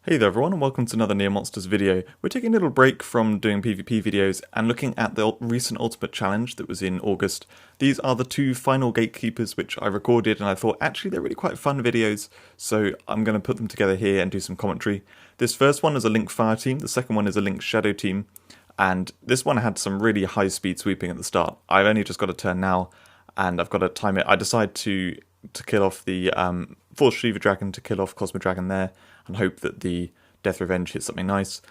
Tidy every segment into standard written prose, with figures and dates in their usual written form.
Hey there everyone and welcome to another Near Monsters video. We're taking a little break from doing PvP videos and looking at the recent Ultimate Challenge that was in August. These are the two final Gatekeepers which I recorded and I thought actually they're really quite fun videos, so I'm going to put them together here and do some commentary. This first one is a Link Fire team, the second one is a Link Shadow team, and this one had some really high speed sweeping at the start. I've only just got a turn now and I've got to time it. I decide to kill off the force Shiva Dragon to kill off Cosmo Dragon there and hope that the Death Revenge hits something nice.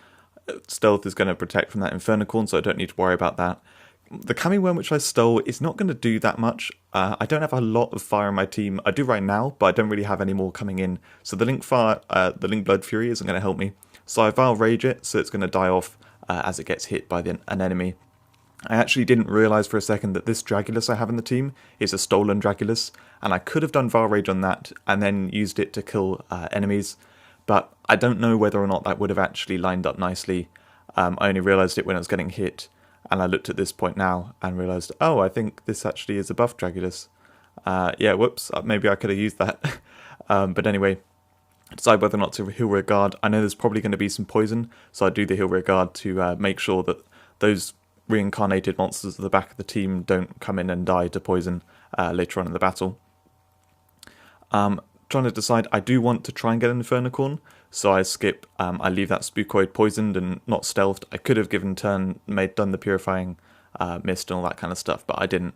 Stealth is going to protect from that Infernocorn, so I don't need to worry about that. The Kamiworm which I stole is not going to do that much. I don't have a lot of fire in my team. I do right now, but I don't really have any more coming in. So the Link Fire, the Link Blood Fury isn't going to help me. So I Vile Rage it, so it's going to die off as it gets hit by an enemy. I actually didn't realise for a second that this Dragulus I have in the team is a stolen Dragulus, and I could have done Vile Rage on that and then used it to kill enemies, but I don't know whether or not that would have actually lined up nicely. I only realised it when I was getting hit, and I looked at this point now and realised, oh, I think this actually is a buff Dragulus. Yeah, whoops, maybe I could have used that. But anyway, decide whether or not to heal rear guard. I know there's probably going to be some poison, so I do the heal rear guard to make sure that those reincarnated monsters at the back of the team don't come in and die to poison later on in the battle. Trying to decide, I do want to try and get an Infernocorn, so I skip, I leave that Spookoid poisoned and not stealthed. I could have done the Purifying Mist and all that kind of stuff, but I didn't.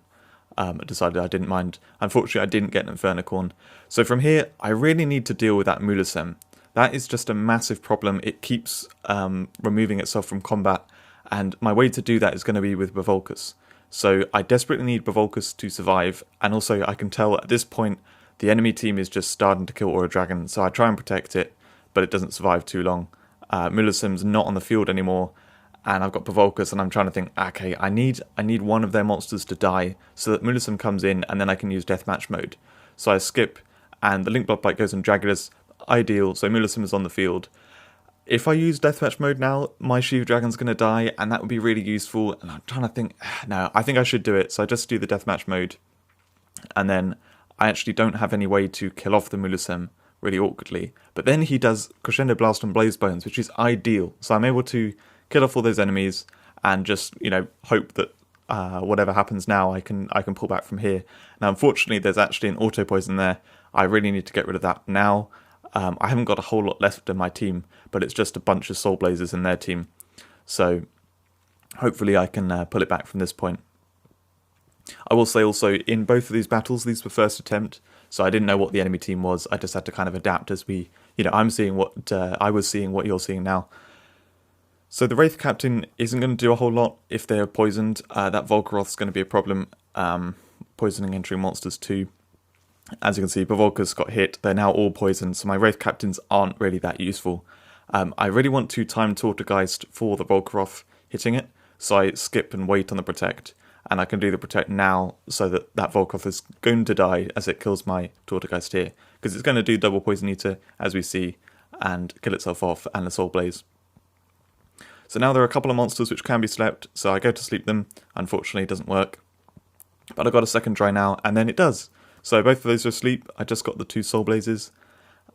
I decided I didn't mind. Unfortunately, I didn't get an Infernocorn. So from here, I really need to deal with that Mulisem. That is just a massive problem. It keeps removing itself from combat, and my way to do that is going to be with Bavolcus. So I desperately need Bavolcus to survive, and also I can tell at this point the enemy team is just starting to kill Aura Dragon, so I try and protect it, but it doesn't survive too long. Mulisem's not on the field anymore, and I've got Bavolcus, and I'm trying to think, okay, I need one of their monsters to die, so that Mulisem comes in, and then I can use Deathmatch mode. So I skip, and the Link Blood Bite goes on Dragulus, ideal, so Mulisem is on the field. If I use Deathmatch mode now, my Shiva Dragon's going to die, and that would be really useful, and I'm trying to think, no, I think I should do it, so I just do the Deathmatch mode, and then I actually don't have any way to kill off the Mulisem really awkwardly. But then he does Crescendo Blast and Blaze Bones, which is ideal. So I'm able to kill off all those enemies and just, hope that whatever happens now, I can pull back from here. Now, unfortunately, there's actually an auto poison there. I really need to get rid of that now. I haven't got a whole lot left in my team, but it's just a bunch of Soul Blazers in their team. So hopefully I can pull it back from this point. I will say also, in both of these battles, these were first attempt, so I didn't know what the enemy team was. I just had to kind of adapt as we, I'm seeing what I was seeing, what you're seeing now. So the Wraith Captain isn't going to do a whole lot if they're poisoned. That Volcaroth's going to be a problem, poisoning entering monsters too. As you can see, Bavolcus got hit. They're now all poisoned, so my Wraith Captains aren't really that useful. I really want to time Tortogeist for the Volcaroth hitting it, so I skip and wait on the Protect. And I can do the Protect now so that Volcaroth is going to die as it kills my Tortogeist here. Because it's going to do double Poison Eater, as we see, and kill itself off, and the Soul Blaze. So now there are a couple of monsters which can be slept, so I go to sleep them. Unfortunately, it doesn't work. But I've got a second try now, and then it does. So both of those are asleep. I just got the two Soul Blazes.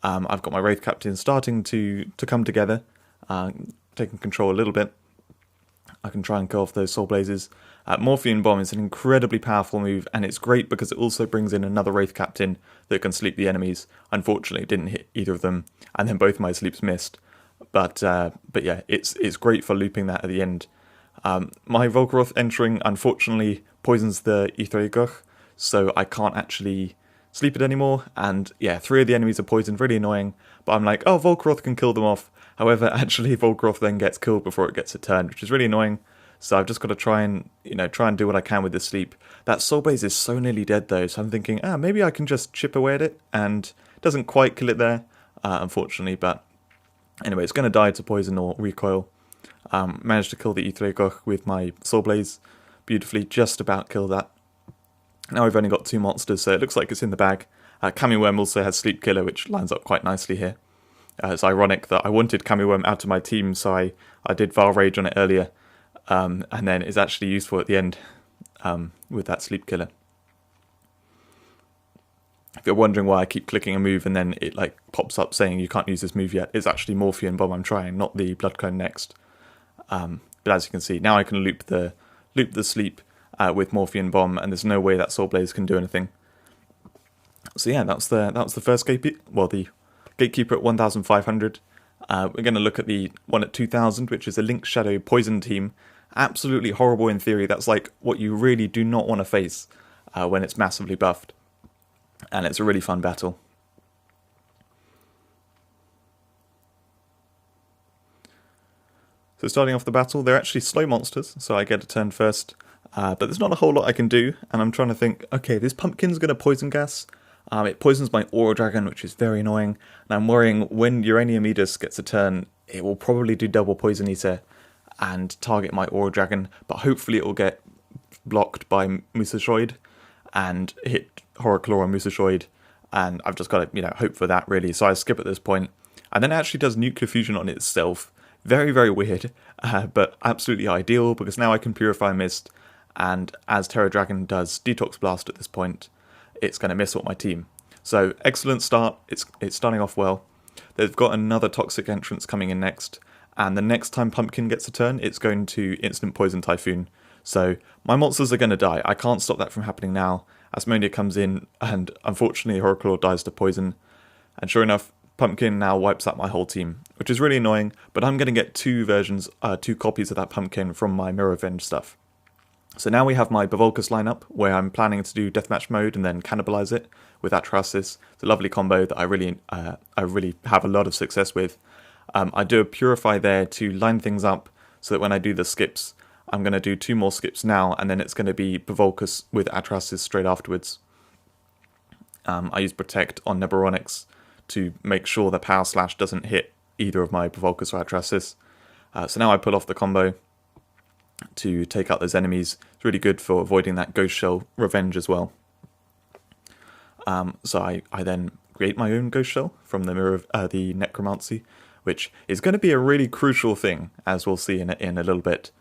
I've got my Wraith Captain starting to come together, taking control a little bit. I can try and kill off those Soul Blazes. Morphine Bomb is an incredibly powerful move, and it's great because it also brings in another Wraith Captain that can sleep the enemies. Unfortunately, it didn't hit either of them, and then both my sleeps missed. But yeah, it's great for looping that at the end. My Volcaroth entering, unfortunately, poisons the Aethergoch, so I can't actually sleep it anymore, and yeah, 3 of the enemies are poisoned, really annoying, but I'm like, oh, Volcaroth can kill them off. However, actually, Volcaroth then gets killed before it gets a turn, which is really annoying. So I've just got to try and do what I can with this sleep. That Soul Blaze is so nearly dead though, so I'm thinking, maybe I can just chip away at it, and it doesn't quite kill it there, unfortunately, but anyway, it's going to die to poison or recoil. Managed to kill the Aethergoch with my Soul Blaze beautifully, just about killed that. Now we've only got 2 monsters, so it looks like it's in the bag. Kamiworm also has Sleep Killer, which lines up quite nicely here. It's ironic that I wanted Kamiworm out of my team, so I did Vile Rage on it earlier, and then it's actually useful at the end with that Sleep Killer. If you're wondering why I keep clicking a move and then it like pops up saying you can't use this move yet, it's actually Morpheus Bomb I'm trying, not the Blood Cone next. But as you can see, now I can loop the sleep with Morpheus Bomb, and there's no way that Soul Blaze can do anything. So yeah, that was the first the Gatekeeper at 1,500. We're going to look at the one at 2,000, which is a Link Shadow Poison team. Absolutely horrible in theory. That's like what you really do not want to face when it's massively buffed. And it's a really fun battle. So starting off the battle, they're actually slow monsters, so I get a turn first. But there's not a whole lot I can do, and I'm trying to think, okay, this pumpkin's going to poison gas. It poisons my Aura Dragon, which is very annoying. And I'm worrying when Uranium Edis gets a turn, it will probably do double Poison Eater and target my Aura Dragon, but hopefully it will get blocked by Musashoid and hit Horror Claw on Musashoid. And I've just got to, hope for that, really. So I skip at this point. And then it actually does Nuclear Fusion on itself. Very, very weird, but absolutely ideal, because now I can Purify Mist, and as Terra Dragon does Detox Blast at this point, it's going to miss what my team. So excellent start. It's starting off well. They've got another Toxic Entrance coming in next, and the next time Pumpkin gets a turn, it's going to Instant Poison Typhoon. So my monsters are going to die. I can't stop that from happening now. Asmonia comes in, and unfortunately Horrorclaw dies to poison. And sure enough, Pumpkin now wipes out my whole team, which is really annoying, but I'm going to get two copies of that Pumpkin from my Mirror Revenge stuff. So now we have my Bavolcus lineup, where I'm planning to do Deathmatch mode and then cannibalize it with Atrasis. It's a lovely combo that I really have a lot of success with. I do a Purify there to line things up so that when I do the skips, I'm going to do 2 more skips now, and then it's going to be Bavolcus with Atrasis straight afterwards. I use Protect on Neburonix to make sure the Power Slash doesn't hit either of my Bavolcus or Atrasis. So now I pull off the combo to take out those enemies. It's really good for avoiding that Ghost Shell revenge as well. So I then create my own Ghost Shell from the Necromancy, which is going to be a really crucial thing, as we'll see in a little bit.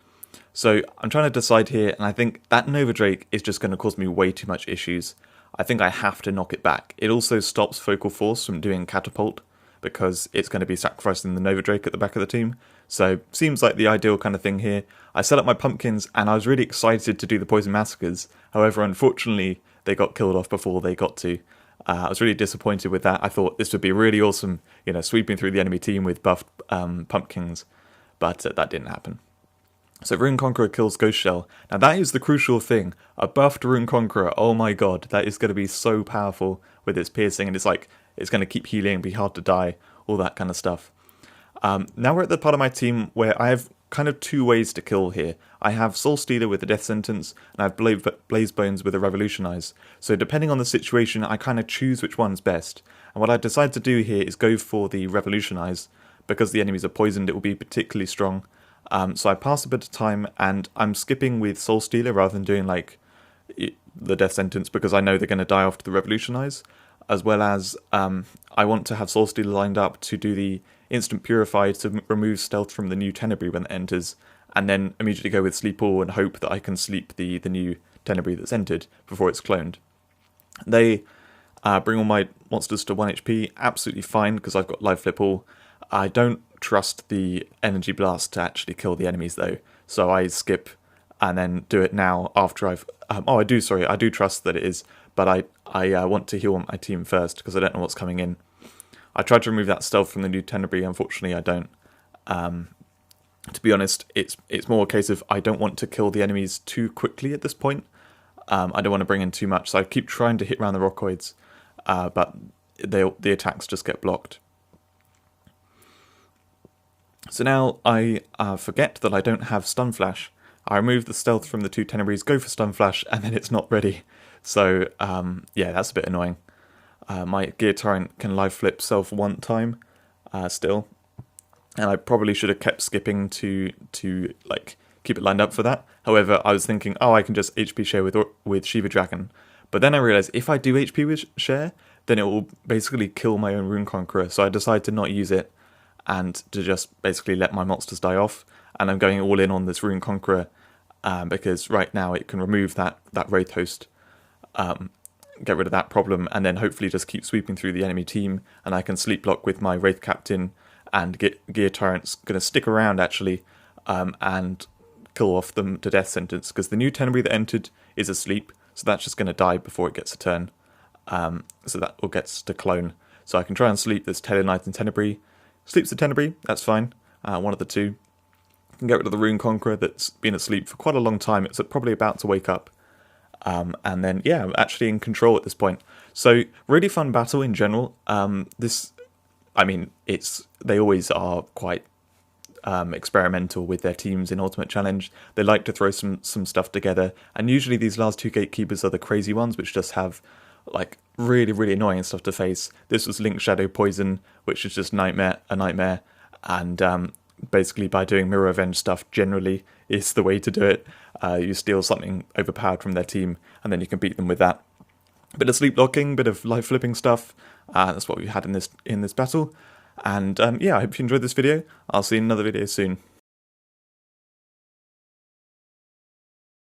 So I'm trying to decide here, and I think that Nova Drake is just going to cause me way too much issues. I think I have to knock it back. It also stops Focal Force from doing Catapult, because it's going to be sacrificing the Nova Drake at the back of the team. So seems like the ideal kind of thing here. I set up my pumpkins, and I was really excited to do the Poison Massacres. However, unfortunately, they got killed off before they got to. I was really disappointed with that. I thought this would be really awesome, sweeping through the enemy team with buffed pumpkins, but that didn't happen. So Rune Conqueror kills Ghost Shell. Now that is the crucial thing. A buffed Rune Conqueror, oh my god, that is going to be so powerful with its piercing, and it's going to keep healing, be hard to die, all that kind of stuff. Now we're at the part of my team where I have kind of 2 ways to kill here. I have Soul Stealer with the Death Sentence, and I have Blaze Bones with a Revolutionize. So depending on the situation, I kind of choose which one's best. And what I decide to do here is go for the Revolutionize. Because the enemies are poisoned, it will be particularly strong. So I pass a bit of time, and I'm skipping with Soul Stealer rather than doing the Death Sentence, because I know they're going to die after the Revolutionize. As well as I want to have Soul Stealer lined up to do the Instant Purify to remove stealth from the new Tenebrae when it enters, and then immediately go with Sleep All and hope that I can sleep the new Tenebrae that's entered before it's cloned. They bring all my monsters to 1 HP, absolutely fine, because I've got Life Flip All. I don't trust the Energy Blast to actually kill the enemies though, so I skip and then do it now after I've... I do trust that it is, but I want to heal my team first, because I don't know what's coming in. I tried to remove that stealth from the new Tenebrae, unfortunately I don't. To be honest, it's more a case of I don't want to kill the enemies too quickly at this point. I don't want to bring in too much, so I keep trying to hit around the Rockoids, but the attacks just get blocked. So now I forget that I don't have Stun Flash. I remove the stealth from the 2 Tenebrae, go for Stun Flash, and then it's not ready. So yeah, that's a bit annoying. My Gear Torrent can live flip self 1 time still, and I probably should have kept skipping to keep it lined up for that. However, I was thinking, I can just HP share with Shiva Dragon, but then I realised if I do HP with share, then it will basically kill my own Rune Conqueror. So I decided to not use it and to just basically let my monsters die off. And I'm going all in on this Rune Conqueror because right now it can remove that Wraith Host. get rid of that problem, and then hopefully just keep sweeping through the enemy team, and I can sleep block with my Wraith Captain, and Gear Tyrant's going to stick around actually, and kill off them to death sentence, because the new Tenebrae that entered is asleep, so that's just going to die before it gets a turn. So that all gets to clone. So I can try and sleep this Tellarknight and Tenebrae. Sleeps the Tenebrae, that's fine. One of the two. I can get rid of the Rune Conqueror that's been asleep for quite a long time. It's probably about to wake up. And then, yeah, I'm actually in control at this point. So, really fun battle in general. They always are quite experimental with their teams in Ultimate Challenge. They like to throw some stuff together. And usually these last two Gatekeepers are the crazy ones, which just have like really, really annoying stuff to face. This was Link Shadow Poison, which is just a nightmare. And basically by doing Mirror Revenge stuff generally is the way to do it. You steal something overpowered from their team, and then you can beat them with that. Bit of sleep blocking, bit of life flipping stuff. That's what we had in this battle. And yeah, I hope you enjoyed this video. I'll see you in another video soon.